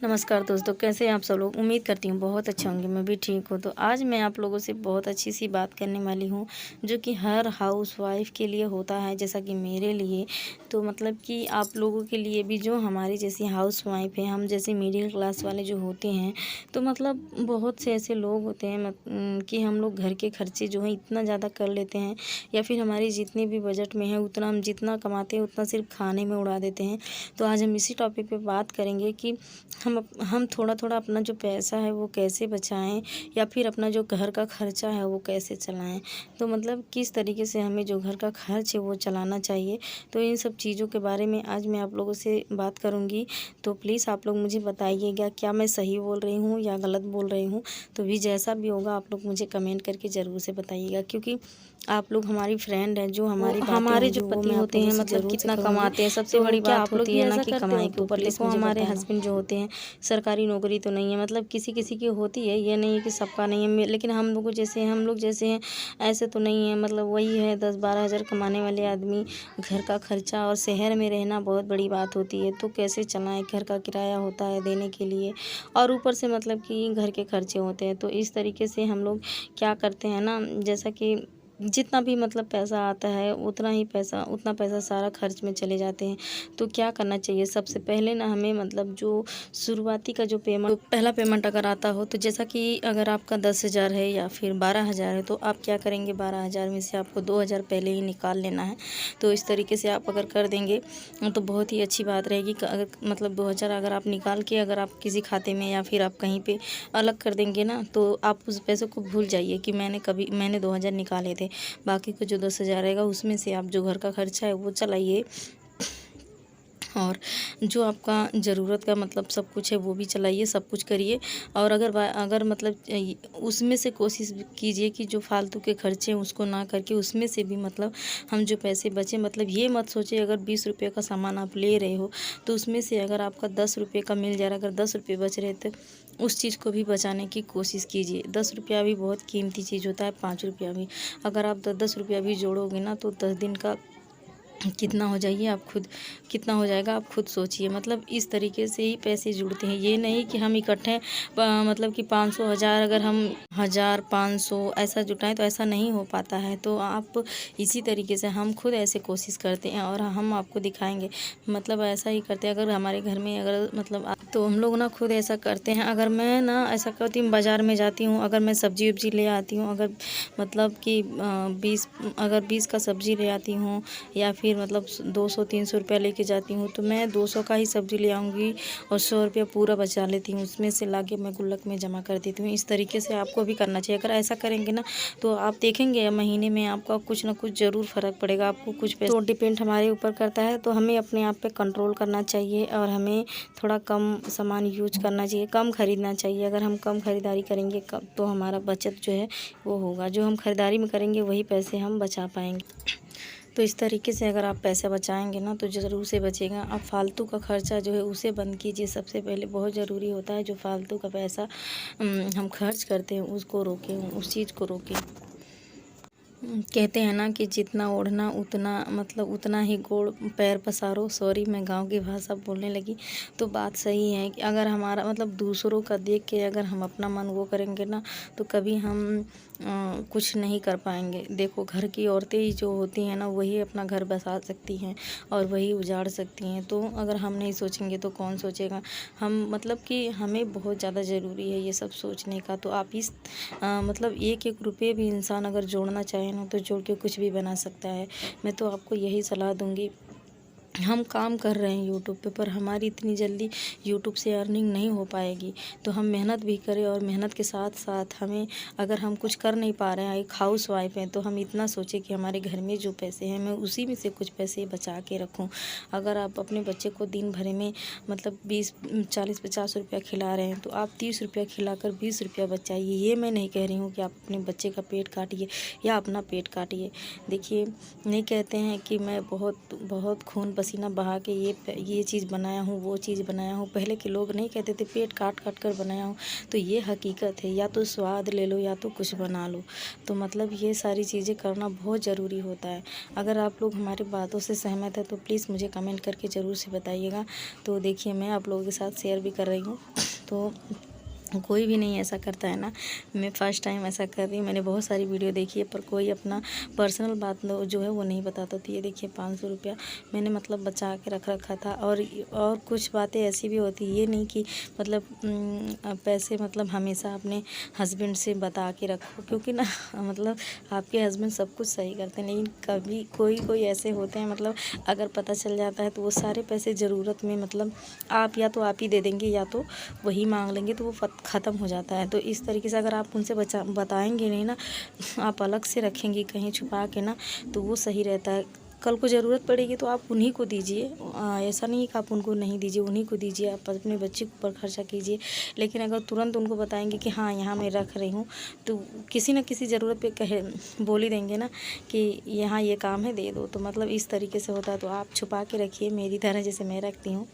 नमस्कार दोस्तों, कैसे हैं आप सब लोग। उम्मीद करती हूँ बहुत अच्छे होंगे। मैं भी ठीक हूँ। तो आज मैं आप लोगों से बहुत अच्छी सी बात करने वाली हूँ, जो कि हर हाउसवाइफ़ के लिए होता है, जैसा कि मेरे लिए। तो मतलब कि आप लोगों के लिए भी, जो हमारी जैसी हाउसवाइफ़ है, हम जैसे मिडिल क्लास वाले जो होते हैं, तो मतलब बहुत से ऐसे लोग होते हैं कि हम लोग घर के खर्चे जो हैं इतना ज़्यादा कर लेते हैं, या फिर हमारी जितनी भी बजट में है उतना हम जितना कमाते हैं उतना सिर्फ खाने में उड़ा देते हैं। तो आज हम इसी टॉपिक पे बात करेंगे कि हम थोड़ा-थोड़ा अपना जो पैसा है वो कैसे बचाएँ, या फिर अपना जो घर का खर्चा है वो कैसे चलाएँ। तो मतलब किस तरीके से हमें जो घर का खर्च है वो चलाना चाहिए। तो इन सब चीज़ों के बारे में आज मैं आप लोगों से बात करूँगी। तो प्लीज़ आप लोग मुझे बताइएगा, क्या मैं सही बोल रही हूँ या गलत बोल रही हूँ। तो भी जैसा भी होगा आप लोग मुझे कमेंट करके ज़रूर से बताइएगा, क्योंकि आप लोग हमारी फ्रेंड हैं। जो हमारी बातें हमारे होंगी जो वो पति मैं आप होते लोगों हैं से मतलब ज़रूर से कितना करूँगी। कमाते हैं, सबसे तो बड़ी क्या बात आप लोग होती भी है ना ऐसा कि करते हो? कमाई। तो तो प्लीज़ देखो मुझे हमारे बताना। हस्बैंड जो होते हैं सरकारी नौकरी तो नहीं है, मतलब किसी किसी की होती है, ये नहीं है कि सबका नहीं है। लेकिन हम लोग जैसे हैं ऐसे तो नहीं है। मतलब वही है 10-12 हज़ार कमाने वाले आदमी, घर का खर्चा और शहर में रहना बहुत बड़ी बात होती है। तो कैसे चलाएं, घर का किराया होता है देने के लिए, और ऊपर से मतलब कि घर के खर्चे होते हैं। तो इस तरीके से हम लोग क्या करते हैं ना, जैसा कि जितना भी मतलब पैसा आता है उतना पैसा सारा खर्च में चले जाते हैं। तो क्या करना चाहिए, सबसे पहले ना हमें मतलब जो शुरुआती का जो पहला पेमेंट अगर आता हो, तो जैसा कि अगर आपका 10,000 है या फिर 12,000 है, तो आप क्या करेंगे, 12,000 में से आपको 2,000 पहले ही निकाल लेना है। तो इस तरीके से आप अगर कर देंगे तो बहुत ही अच्छी बात रहेगी। अगर मतलब 2,000 अगर आप निकाल के अगर आप किसी खाते में या फिर आप कहीं पे अलग कर देंगे ना, तो आप उस पैसे को भूल जाइए कि मैंने 2,000 निकाले थे। बाकी का जो 10,000 रहेगा उसमें से आप जो घर का खर्चा है वो चलाइए, और जो आपका ज़रूरत का मतलब सब कुछ है वो भी चलाइए, सब कुछ करिए। और अगर मतलब उसमें से कोशिश कीजिए कि जो फालतू के खर्चे हैं उसको ना करके उसमें से भी मतलब हम जो पैसे बचे, मतलब ये मत सोचिए अगर 20 रुपये का सामान आप ले रहे हो तो उसमें से अगर आपका 10 रुपये का मिल जा रहा है, अगर 10 रुपये बच रहे तो उस चीज़ को भी बचाने की कोशिश कीजिए। 10 रुपया भी बहुत कीमती चीज़ होता है, 5 रुपया भी। अगर आप 10-10 रुपया भी जोड़ोगे ना, तो 10 दिन का कितना हो जाएगा आप खुद सोचिए। मतलब इस तरीके से ही पैसे जुड़ते हैं। ये नहीं कि हम इकट्ठे मतलब कि 500 हज़ार, अगर हम 1,000 500 ऐसा जुटाएं तो ऐसा नहीं हो पाता है। तो आप इसी तरीके से हम खुद ऐसे कोशिश करते हैं और हम आपको दिखाएंगे। मतलब ऐसा ही करते हैं। अगर हमारे घर में अगर मतलब तो हम लोग ना खुद ऐसा करते हैं। अगर मैं ना ऐसा करती हूँ, बाज़ार में जाती हूँ, अगर मैं सब्जी वब्जी ले आती हूँ, अगर मतलब कि 20 का सब्जी ले आती हूँ, या फिर मतलब 200-300 रुपया लेके जाती हूँ, तो मैं 200 का ही सब्ज़ी ले आऊँगी और 100 रुपया पूरा बचा लेती हूँ। उसमें से लाके मैं गुल्लक में जमा कर देती हूँ। इस तरीके से आपको भी करना चाहिए। अगर ऐसा करेंगे ना, तो आप देखेंगे महीने में आपका कुछ ना कुछ ज़रूर फ़र्क पड़ेगा। आपको कुछ पैसे तो डिपेंड हमारे ऊपर करता है। तो हमें अपने आप पे कंट्रोल करना चाहिए और हमें थोड़ा कम सामान यूज करना चाहिए, कम खरीदना चाहिए। अगर हम कम खरीदारी करेंगे तो हमारा बचत जो है वो होगा। जो हम खरीदारी में करेंगे वही पैसे हम बचा पाएंगे। तो इस तरीके से अगर आप पैसा बचाएंगे ना, तो ज़रूर से बचेगा। आप फालतू का खर्चा जो है उसे बंद कीजिए। सबसे पहले बहुत ज़रूरी होता है, जो फालतू का पैसा हम खर्च करते हैं उसको रोकें, उस चीज़ को रोकें। कहते हैं ना कि जितना ओढ़ना उतना मतलब उतना ही गोड़ पैर पसारो। सॉरी, मैं गांव की भाषा बोलने लगी। तो बात सही है कि अगर हमारा मतलब दूसरों का देख के अगर हम अपना मन वो करेंगे ना, तो कभी हम कुछ नहीं कर पाएंगे। देखो, घर की औरतें ही जो होती हैं ना, वही अपना घर बसा सकती हैं और वही उजाड़ सकती हैं। तो अगर हम नहीं सोचेंगे तो कौन सोचेगा। हम मतलब कि हमें बहुत ज़्यादा ज़रूरी है ये सब सोचने का। तो आप इस मतलब एक एक रुपये भी इंसान अगर जोड़ना चाहे ना, तो जोड़ के कुछ भी बना सकता है। मैं तो आपको यही सलाह दूंगी। हम काम कर रहे हैं यूट्यूब पे, पर हमारी इतनी जल्दी यूट्यूब से अर्निंग नहीं हो पाएगी। तो हम मेहनत भी करें, और मेहनत के साथ साथ हमें अगर हम कुछ कर नहीं पा रहे हैं, एक हाउस वाइफ हैं, तो हम इतना सोचें कि हमारे घर में जो पैसे हैं मैं उसी में से कुछ पैसे बचा के रखूं। अगर आप अपने बच्चे को दिन भर में मतलब 20 40 50 रुपया खिला रहे हैं, तो आप 30 रुपया खिलाकर 20 रुपया बचाइए। ये मैं नहीं कह रही हूँ कि आप अपने बच्चे का पेट काटिए या अपना पेट काटिए। देखिए, नहीं कहते हैं कि मैं बहुत बहुत खून पसीना बहा के ये चीज़ बनाया हूँ, वो चीज़ बनाया हूँ। पहले के लोग नहीं कहते थे पेट काट काट कर बनाया हूँ, तो ये हकीकत है। या तो स्वाद ले लो या तो कुछ बना लो। तो मतलब ये सारी चीज़ें करना बहुत ज़रूरी होता है। अगर आप लोग हमारी बातों से सहमत है तो प्लीज़ मुझे कमेंट करके ज़रूर से बताइएगा। तो देखिए मैं आप लोगों के साथ शेयर भी कर रही हूँ। तो कोई भी नहीं ऐसा करता है ना, मैं फ़र्स्ट टाइम ऐसा कर रही हूँ। मैंने बहुत सारी वीडियो देखी है पर कोई अपना पर्सनल बात जो है वो नहीं बताता। तो ये देखिए 500 रुपया मैंने मतलब बचा के रख रखा था। और कुछ बातें ऐसी भी होती है, ये नहीं कि मतलब पैसे मतलब हमेशा अपने हस्बैंड से बता के रखो, क्योंकि ना मतलब आपके हस्बैंड सब कुछ सही करते हैं, लेकिन कभी कोई ऐसे होते हैं मतलब अगर पता चल जाता है तो वो सारे पैसे ज़रूरत में मतलब या तो आप ही दे देंगे या तो वही मांग लेंगे, तो वो ख़त्म हो जाता है। तो इस तरीके से अगर आप उनसे बताएंगे नहीं ना, आप अलग से रखेंगे कहीं छुपा के ना, तो वो सही रहता है। कल को ज़रूरत पड़ेगी तो आप उन्हीं को दीजिए। ऐसा नहीं कि आप उनको नहीं दीजिए, उन्हीं को दीजिए। आप अपने बच्चे के ऊपर खर्चा कीजिए। लेकिन अगर तुरंत उनको बताएंगे कि हाँ यहाँ मैं रख रही हूँ, तो किसी न किसी ज़रूरत पे बोल ही देंगे ना कि यहाँ ये काम है दे दो। तो मतलब इस तरीके से होता है। तो आप छुपा के रखिए मेरी तरह, जैसे मैं रखती हूँ।